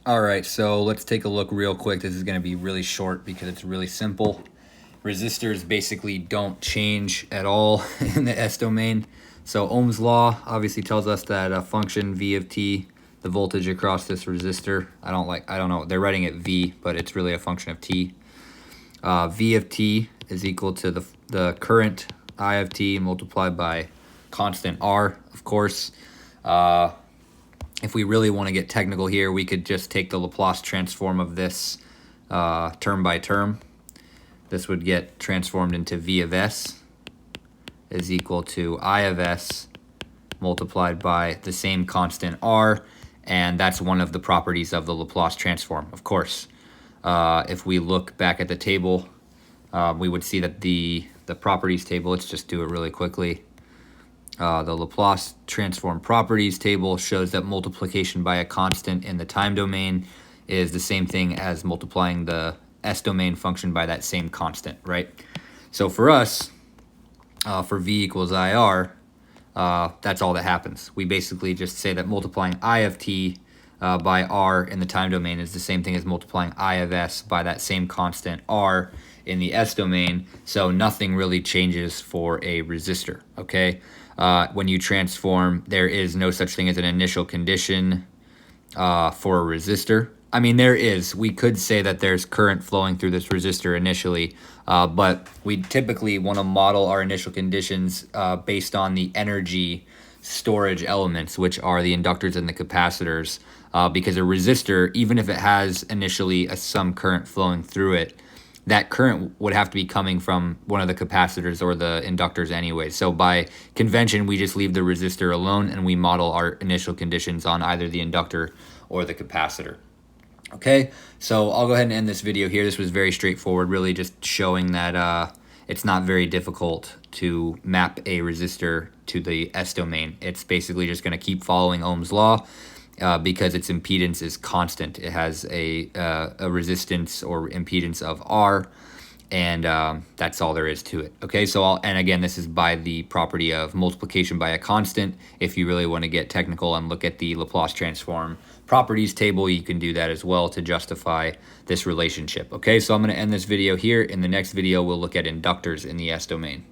All right, so let's take a look real quick. This is going to be really short because it's really simple. Resistors basically don't change at all in the S domain. So Ohm's law obviously tells us that a function V of t, the voltage across this resistor, I don't know, they're writing it V, but it's really a function of t. V of t is equal to the current I of t multiplied by constant R, of course. If we really want to get technical here, we could just take the Laplace transform of this term by term. This would get transformed into V of s is equal to I of s multiplied by the same constant R, and that's one of the properties of the Laplace transform, of course. If we look back at the table, we would see that the properties table, let's just do it really quickly. The Laplace transform properties table shows that multiplication by a constant in the time domain is the same thing as multiplying the S domain function by that same constant, right? So for us, for V equals IR, that's all that happens. We basically just say that multiplying I of t by R in the time domain is the same thing as multiplying I of s by that same constant R in the S domain, so nothing really changes for a resistor, okay? When you transform, there is no such thing as an initial condition for a resistor. I mean, there is. We could say that there's current flowing through this resistor initially, but we typically want to model our initial conditions based on the energy storage elements, which are the inductors and the capacitors, because a resistor, even if it has initially some current flowing through it, that current would have to be coming from one of the capacitors or the inductors anyway. So by convention, we just leave the resistor alone and we model our initial conditions on either the inductor or the capacitor. Okay, so I'll go ahead and end this video here. This was very straightforward, really just showing that it's not very difficult to map a resistor to the S domain. It's basically just going to keep following Ohm's law. Because its impedance is constant. It has a resistance or impedance of R, and that's all there is to it. Okay, so and again, this is by the property of multiplication by a constant. If you really want to get technical and look at the Laplace transform properties table, you can do that as well to justify this relationship. Okay, so I'm going to end this video here. In the next video, we'll look at inductors in the S domain.